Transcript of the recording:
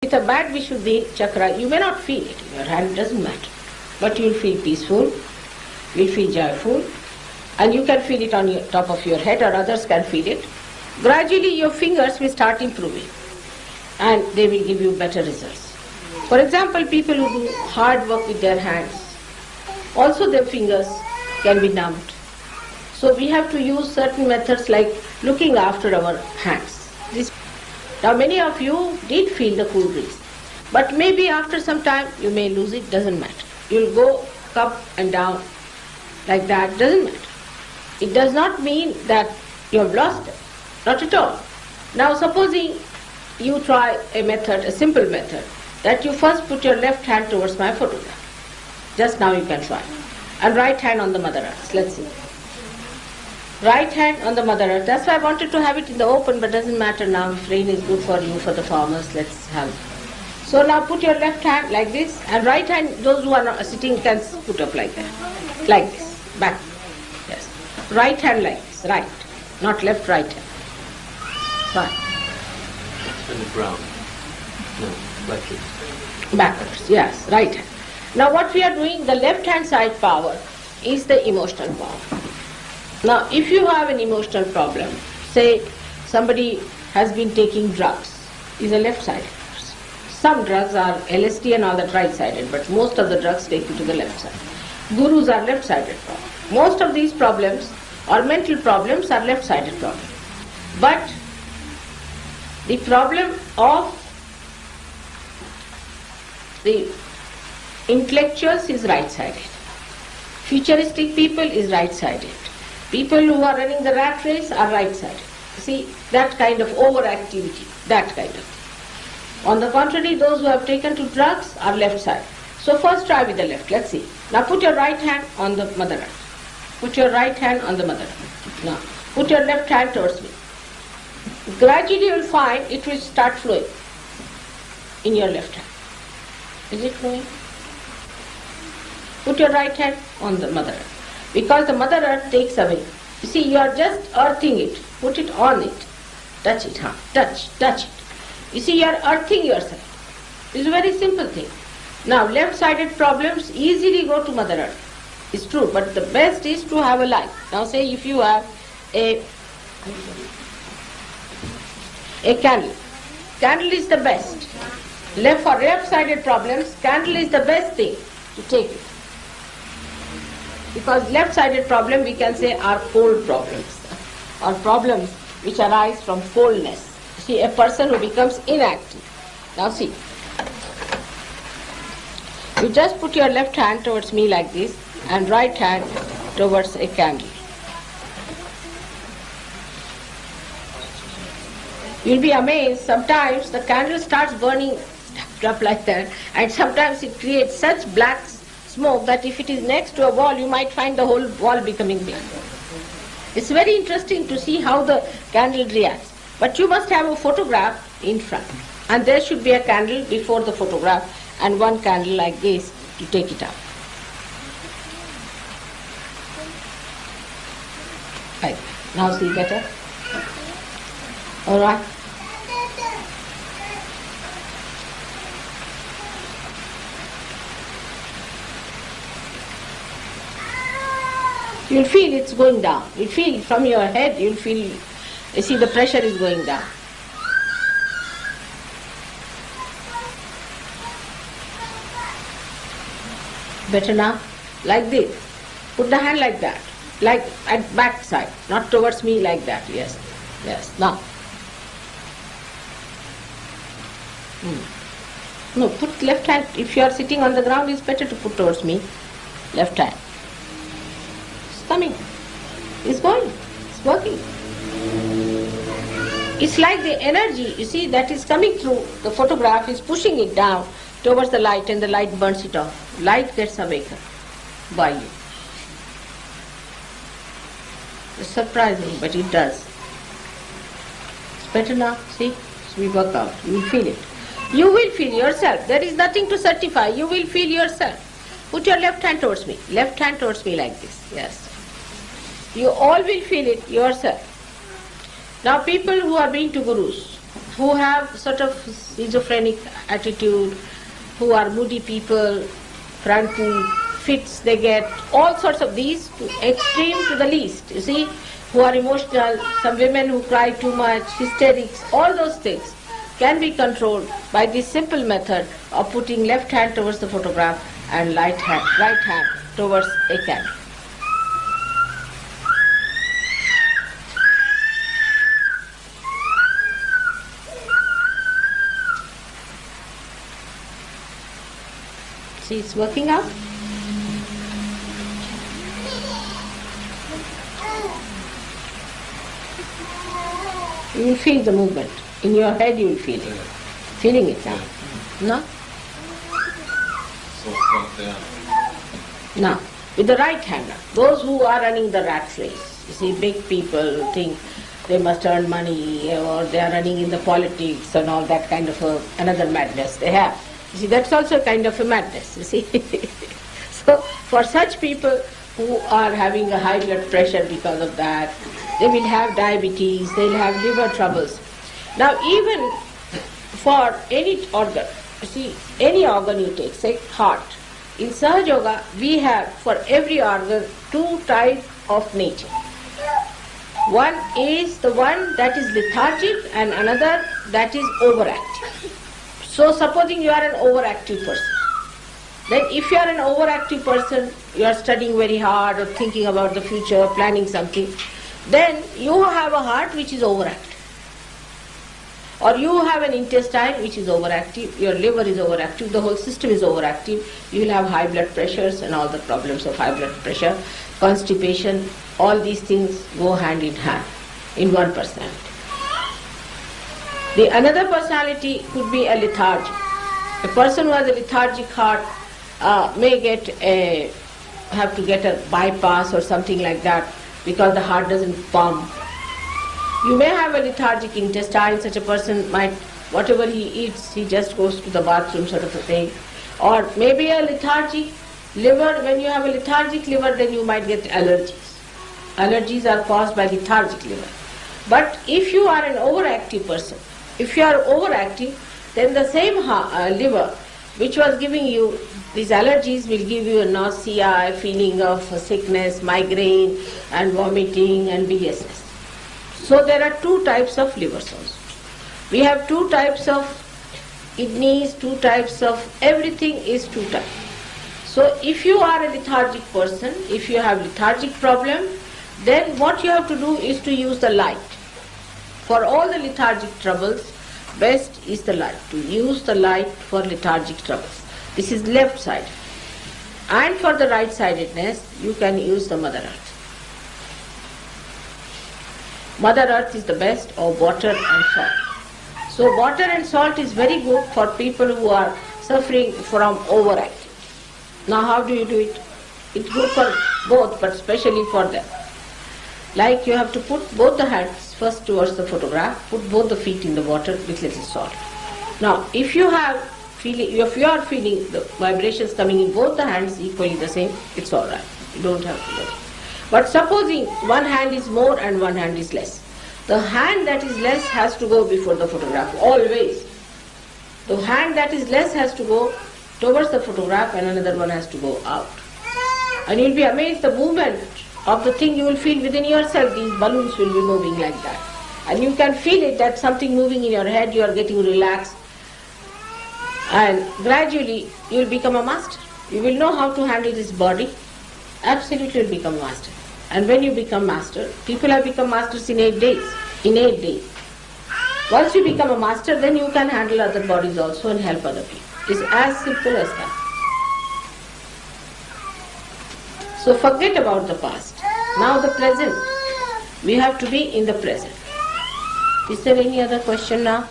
With a bad Vishuddhi chakra, you may not feel it in your hand, it doesn't matter. But you will feel peaceful, you will feel joyful, and you can feel it on your top of your head, or others can feel it. Gradually your fingers will start improving and they will give you better results. For example, people who do hard work with their hands, also their fingers can be numbed. So we have to use certain methods like looking after our hands. Now many of you did feel the cool breeze, but maybe after some time you may lose it, doesn't matter. You'll go up and down like that, doesn't matter. It does not mean that you have lost it, not at all. Now supposing you try a method, a simple method, that you first put your left hand towards my photograph. Just now you can try. And right hand on the Mother Earth. Let's see. Right hand on the Mother Earth. That's why I wanted to have it in the open, but doesn't matter now. If rain is good for you, for the farmers, let's have it. So now put your left hand like this, and right hand, those who are not sitting can put up like that. Like this. Back. Yes. Right hand like this. Right. Not left, right hand. Fine. On the ground. No, backwards. Backwards, yes. Right hand. Now what we are doing, the left hand side power is the emotional power. Now, if you have an emotional problem, say somebody has been taking drugs, is a left-sided person. Some drugs are LSD and all that right-sided, but most of the drugs take you to the left side. Gurus are left-sided problems. Most of these problems or mental problems are left-sided problems. But the problem of the intellectuals is right-sided. Futuristic people is right-sided. People who are running the rat race are right-sided. See, that kind of overactivity, that kind of thing. On the contrary, those who have taken to drugs are left-sided. So first try with the left, let's see. Now put your right hand on the Mother Earth. Put your right hand on the Mother Earth. Now put your left hand towards me. Gradually you will find it will start flowing in your left hand. Is it flowing? Put your right hand on the Mother Earth. Because the Mother Earth takes away. You see, you are just earthing it. Put it on it. Touch it, huh? Touch it. You see, you are earthing yourself. It's a very simple thing. Now, left-sided problems easily go to Mother Earth. It's true, but the best is to have a light. Now say if you have a candle. Candle is the best. For left-sided problems, candle is the best thing to take it. Because left-sided problem we can say are cold problems, or problems which arise from coldness. See, a person who becomes inactive. Now see, you just put your left hand towards me like this and right hand towards a candle. You'll be amazed, sometimes the candle starts burning up like that, and sometimes it creates such black smoke that if it is next to a wall, you might find the whole wall becoming black. It's very interesting to see how the candle reacts. But you must have a photograph in front, and there should be a candle before the photograph and one candle like this to take it out. Right. Now see better? Alright. You'll feel it's going down. You'll feel from your head, you'll feel, you see the pressure is going down. Better now? Like this. Put the hand like that. Like at back side. Not towards me like that. Yes. Yes. Now. No, put left hand. If you are sitting on the ground, it's better to put towards me. Left hand. Coming. It's going. It's working. It's like the energy, you see, that is coming through the photograph is pushing it down towards the light, and the light burns it off. Light gets awakened by you. It's surprising, but it does. It's better now. See? So we work out. You will feel it. You will feel yourself. There is nothing to certify. You will feel yourself. Put your left hand towards me. Left hand towards me like this. Yes. You all will feel it yourself. Now people who are being to gurus, who have sort of schizophrenic attitude, who are moody people, frantic fits they get, all sorts of these, to extreme to the least, you see, who are emotional, some women who cry too much, hysterics, all those things can be controlled by this simple method of putting left hand towards the photograph and right hand towards a candle. See, it's working out. You will feel the movement. In your head you will feel it. Feeling it now. No? So front down. Now, with the right hand now. Those who are running the rat race. You see, big people think they must earn money, or they are running in the politics and all that kind of another madness they have. You see, that's also a kind of a madness, you see. So, for such people who are having a high blood pressure because of that, they will have diabetes, they will have liver troubles. Now, even for any organ, you see, any organ you take, say heart, in Sahaja Yoga, we have for every organ two types of nature. One is the one that is lethargic and another that is overactive. So supposing you are an overactive person, then if you are an overactive person, you are studying very hard or thinking about the future, planning something, then you have a heart which is overactive. Or you have an intestine which is overactive, your liver is overactive, the whole system is overactive, you will have high blood pressures and all the problems of high blood pressure, constipation, all these things go hand in hand in one personality. The another personality could be a lethargic. A person who has a lethargic heart may have to get a bypass or something like that because the heart doesn't pump. You may have a lethargic intestine, such a person might, whatever he eats, he just goes to the bathroom sort of a thing. Or maybe a lethargic liver, when you have a lethargic liver, then you might get allergies. Allergies are caused by lethargic liver. But if you are an overactive person, if you are overactive, then the same liver which was giving you these allergies will give you a nausea, a feeling of sickness, migraine and vomiting and BSS. So there are two types of livers also. We have two types of kidneys, two types of everything is two types. So if you are a lethargic person, if you have lethargic problem, then what you have to do is to use the light. For all the lethargic troubles, best is the light, to use the light for lethargic troubles. This is left side. And for the right-sidedness, you can use the Mother Earth. Mother Earth is the best, or water and salt. So water and salt is very good for people who are suffering from overactivity. Now how do you do it? It's good for both, but especially for them. Like you have to put both the hands first towards the photograph, put both the feet in the water with little salt. Now if you are feeling the vibrations coming in both the hands equally the same, it's alright. You don't have to do it. But supposing one hand is more and one hand is less. The hand that is less has to go before the photograph, always. The hand that is less has to go towards the photograph and another one has to go out. And you'll be amazed the movement of the thing you will feel within yourself. These balloons will be moving like that. And you can feel it, that something moving in your head, you are getting relaxed. And gradually you will become a master. You will know how to handle this body. Absolutely will become master. And when you become master, people have become masters in 8 days. In 8 days. Once you become a master, then you can handle other bodies also and help other people. It's as simple as that. So forget about the past. Now the present. We have to be in the present. Is there any other question now?